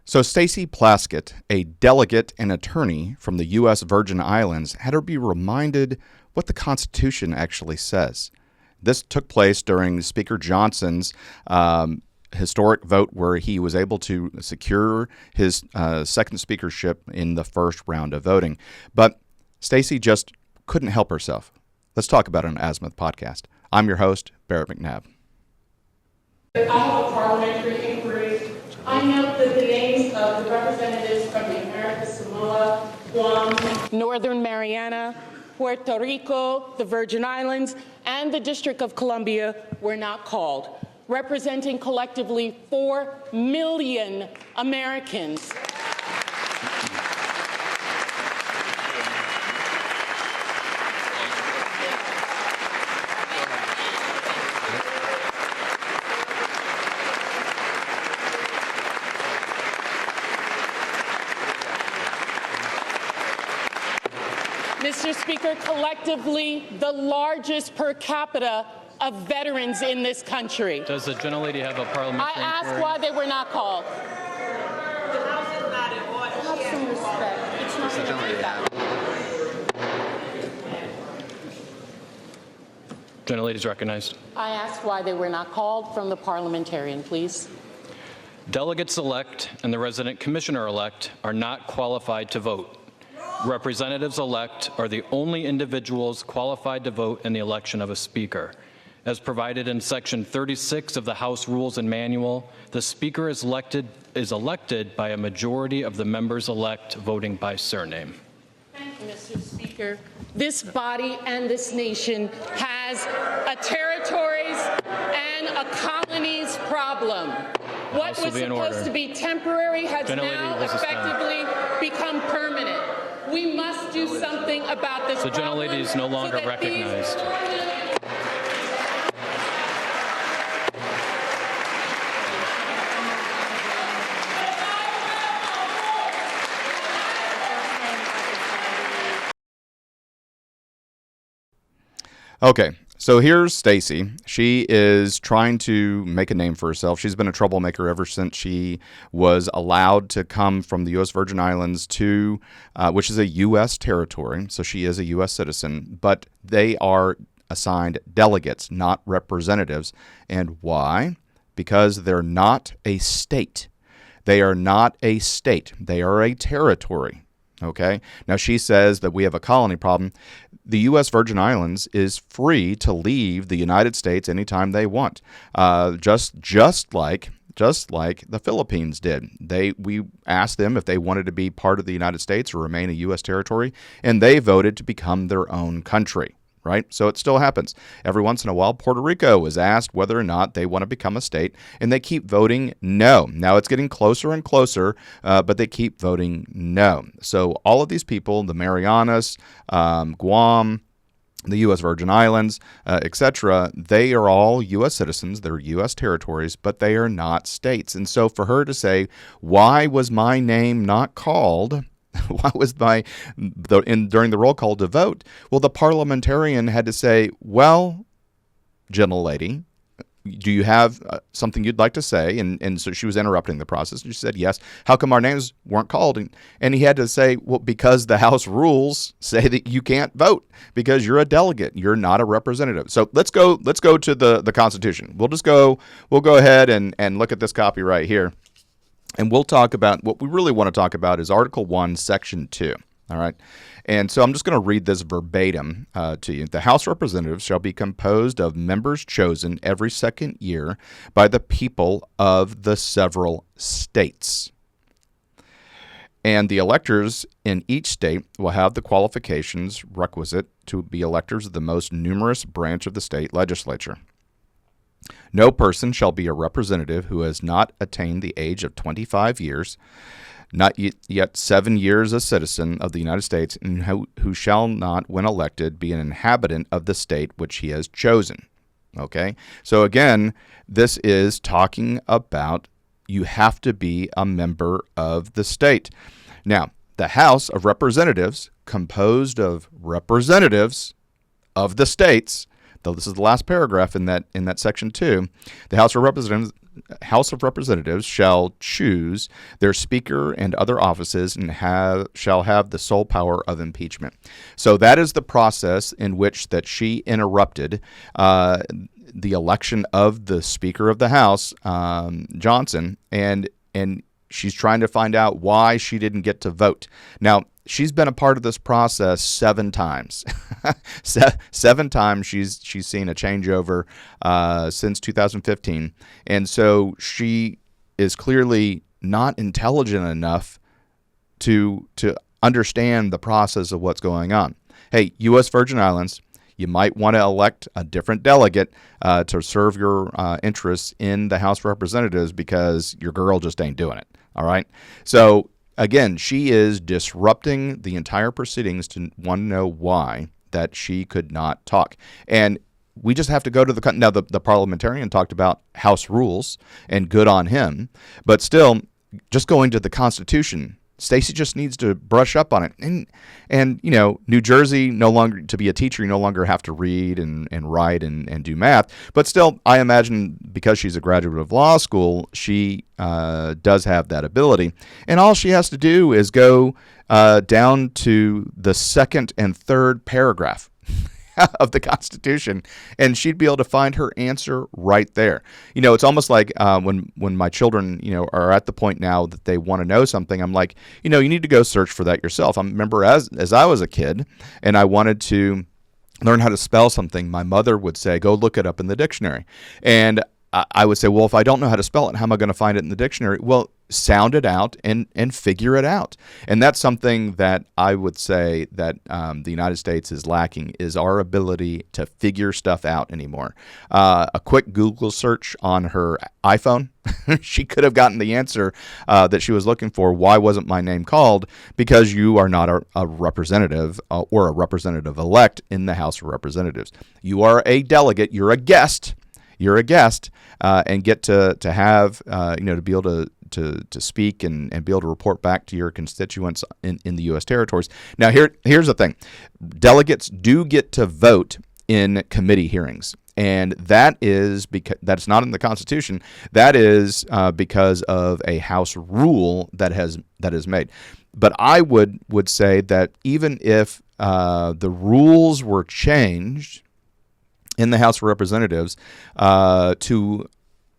So Stacey Plaskett, a delegate and attorney from the U.S. Virgin Islands, had her be reminded what the Constitution actually says. This took place during Speaker Johnson's historic vote where he was able to secure his second speakership in the first round of voting. But Stacey just couldn't help herself. Let's talk about it on Azimuth Podcast. I'm your host, Barrett McNabb. I have a parliamentary inquiry. I note that the names of the representatives from the Americas, Samoa, Guam, Northern Mariana, Puerto Rico, the Virgin Islands, and the District of Columbia were not called, representing collectively 4 million Americans. Mr. Speaker, collectively the largest per capita of veterans in this country. Does the gentlelady have a parliamentary inquiry? I asked why they were not called. The House is not in order. Have some respect. It's not going to be that. Gentlelady is recognized. I asked why they were not called from the parliamentarian, please. Delegates-elect and the resident commissioner-elect are not qualified to vote. Representatives-elect are the only individuals qualified to vote in the election of a speaker. As provided in Section 36 of the House Rules and Manual, the speaker is elected by a majority of the members-elect voting by surname. Thank you, Mr. Speaker. This body and this nation has a territories and a colonies problem. What was supposed to be temporary has now effectively become permanent. We must do something about this problem. The gentlelady is no longer recognized. Okay, so here's Stacey. She is trying to make a name for herself. She's been a troublemaker ever since she was allowed to come from the U.S. Virgin Islands to, which is a U.S. territory, so she is a U.S. citizen, but they are assigned delegates, not representatives. And why? Because they're not a state. They are not a state. They are a territory. Okay. Now she says that we have a colony problem. The U.S. Virgin Islands is free to leave the United States anytime they want, just like the Philippines did. We asked them if they wanted to be part of the United States or remain a U.S. territory, and they voted to become their own country. Right? So it still happens. Every once in a while, Puerto Rico is asked whether or not they want to become a state, and they keep voting no. Now it's getting closer and closer, but they keep voting no. So all of these people, the Marianas, Guam, the U.S. Virgin Islands, etc., they are all U.S. citizens. They're U.S. territories, but they are not states. And so for her to say, why was my name not called? Why was during the roll call to vote? Well, the parliamentarian had to say, well, gentlelady, do you have something you'd like to say? And so she was interrupting the process. And she said, yes. How come our names weren't called? And he had to say, well, because the House rules say that you can't vote because you're a delegate. You're not a representative. So let's go to the Constitution. We'll go ahead and look at this copy right here. And we'll talk about what we really want to talk about is Article 1, Section 2. All right. And so I'm just going to read this verbatim to you. The House of Representatives shall be composed of members chosen every second year by the people of the several states. And the electors in each state will have the qualifications requisite to be electors of the most numerous branch of the state legislature. No person shall be a representative who has not attained the age of 25 years, not yet 7 years a citizen of the United States, and who shall not, when elected, be an inhabitant of the state which he has chosen. Okay? So again, this is talking about you have to be a member of the state. Now, the House of Representatives, composed of representatives of the states, though this is the last paragraph in that section 2, the House of House of Representatives shall choose their Speaker and other offices and shall have the sole power of impeachment. So that is the process in which that she interrupted the election of the Speaker of the House, Johnson, and she's trying to find out why she didn't get to vote. Now, she's been a part of this process 7 times. 7 times she's seen a changeover since 2015. And so she is clearly not intelligent enough to understand the process of what's going on. Hey, U.S. Virgin Islands, you might want to elect a different delegate to serve your interests in the House of Representatives because your girl just ain't doing it. All right? So, again, she is disrupting the entire proceedings to want to know why that she could not talk. And we just have to go to now the parliamentarian talked about House rules, and good on him. But still, just going to the Constitution, Stacey just needs to brush up on it. And New Jersey, no longer, to be a teacher, you no longer have to read and write and do math. But still, I imagine because she's a graduate of law school, she does have that ability. And all she has to do is go down to the second and third paragraph of the Constitution, and she'd be able to find her answer right there. It's almost like when my children, are at the point now that they want to know something, I'm like, you need to go search for that yourself. I remember as I was a kid and I wanted to learn how to spell something, my mother would say, go look it up in the dictionary. And I would say, well, if I don't know how to spell it, how am I going to find it in the dictionary? Well, sound it out and figure it out. And that's something that I would say that the United States is lacking, is our ability to figure stuff out anymore. A quick Google search on her iPhone, she could have gotten the answer that she was looking for. Why wasn't my name called? Because you are not a representative or a representative-elect in the House of Representatives. You are a delegate. You're a guest. And get to have, to be able to speak and be able to report back to your constituents in the U.S. territories. Now, here's the thing. Delegates do get to vote in committee hearings. And that is because that's not in the Constitution. That is because of a House rule that is made. But I would say that even if the rules were changed in the House of Representatives to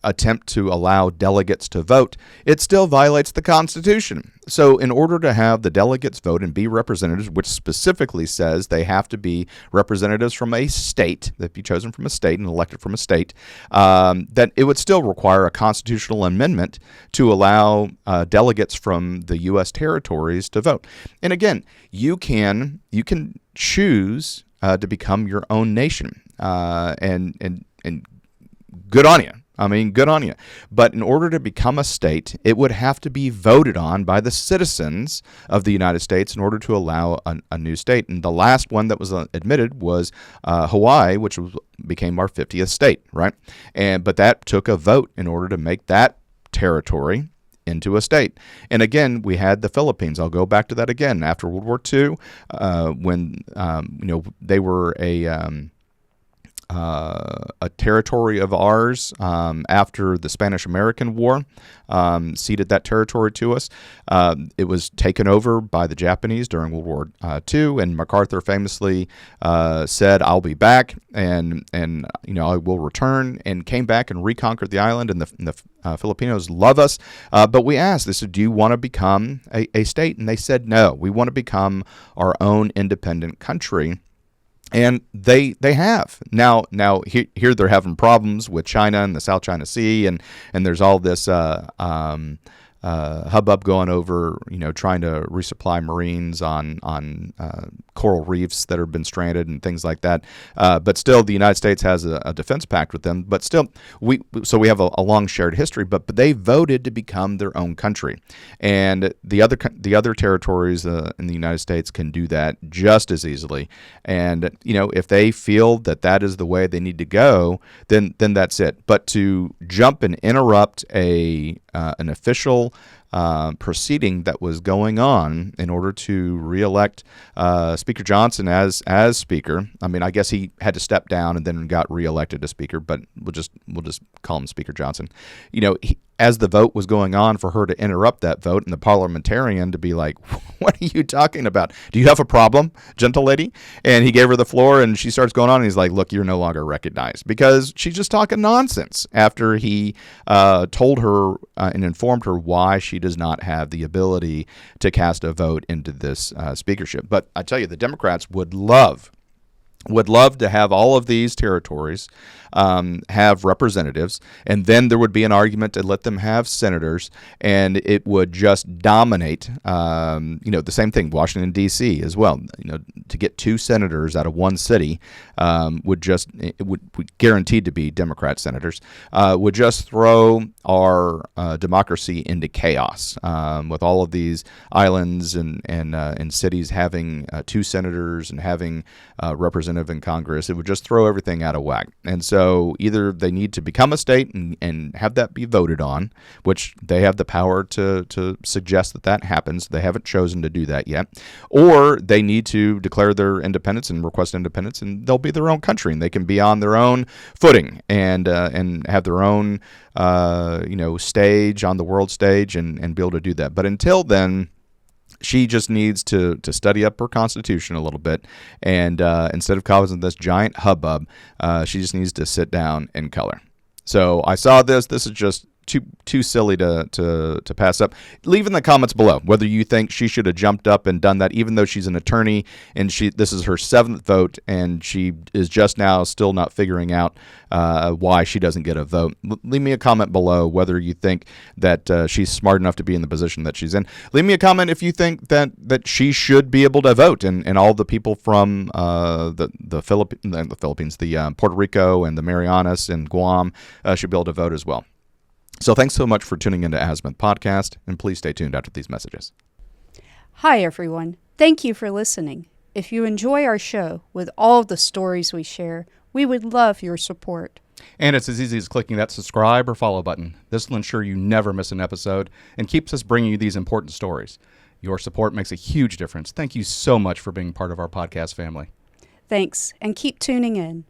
attempt to allow delegates to vote, it still violates the Constitution. So in order to have the delegates vote and be representatives, which specifically says they have to be representatives from a state, that be chosen from a state and elected from a state, that it would still require a constitutional amendment to allow delegates from the U.S. territories to vote. And again, you can choose to become your own nation, and good on you. I mean, good on you. But in order to become a state, it would have to be voted on by the citizens of the United States in order to allow a new state. And the last one that was admitted was Hawaii, which became our 50th state, right? But that took a vote in order to make that territory into a state. And again, we had the Philippines. I'll go back to that again. After World War II, when they were a territory of ours after the Spanish-American War, ceded that territory to us. It was taken over by the Japanese during World War II, and MacArthur famously said, "I'll be back, and I will return," and came back and reconquered the island. And the Filipinos love us, but we asked, they said, "Do you want to become a state?" And they said, "No, we want to become our own independent country." And they have. Now here they're having problems with China and the South China Sea, and there's all this hubbub going over, trying to resupply Marines on coral reefs that have been stranded and things like that. But still, the United States has a defense pact with them. But still, we have a long shared history. But they voted to become their own country, and the other territories in the United States can do that just as easily. And if they feel that is the way they need to go, then that's it. But to jump and interrupt an official proceeding that was going on in order to reelect Speaker Johnson as Speaker. I mean, I guess he had to step down and then got reelected as Speaker, but we'll just call him Speaker Johnson. As the vote was going on, for her to interrupt that vote and the parliamentarian to be like, "What are you talking about? Do you have a problem, gentle lady?" And he gave her the floor, and she starts going on, and he's like, "Look, you're no longer recognized," because she's just talking nonsense after he told her and informed her why she does not have the ability to cast a vote into this speakership. But I tell you, the Democrats would love to have all of these territories have representatives, and then there would be an argument to let them have senators, and it would just dominate. The same thing, Washington, D.C. as well. To get 2 senators out of one city would guaranteed to be Democrat senators, would just throw our democracy into chaos with all of these islands and cities having 2 senators and having representatives in Congress. It would just throw everything out of whack. And so either they need to become a state and have that be voted on, which they have the power to suggest that happens. They haven't chosen to do that yet. Or they need to declare their independence and request independence, and they'll be their own country, and they can be on their own footing and have their own stage on the world stage and be able to do that. But until then, she just needs to study up her Constitution a little bit, and instead of causing this giant hubbub, she just needs to sit down and color. So I saw this. This is just too silly to pass up. Leave in the comments below whether you think she should have jumped up and done that, even though she's an attorney and this is her 7th vote, and she is just now still not figuring out why she doesn't get a vote. Leave me a comment below whether you think that she's smart enough to be in the position that she's in. Leave me a comment if you think that she should be able to vote, and all the people from the Philippines, Puerto Rico and the Marianas and Guam should be able to vote as well. So thanks so much for tuning into Azimuth Podcast, and please stay tuned after these messages. Hi, everyone. Thank you for listening. If you enjoy our show with all of the stories we share, we would love your support. And it's as easy as clicking that subscribe or follow button. This will ensure you never miss an episode and keeps us bringing you these important stories. Your support makes a huge difference. Thank you so much for being part of our podcast family. Thanks, and keep tuning in.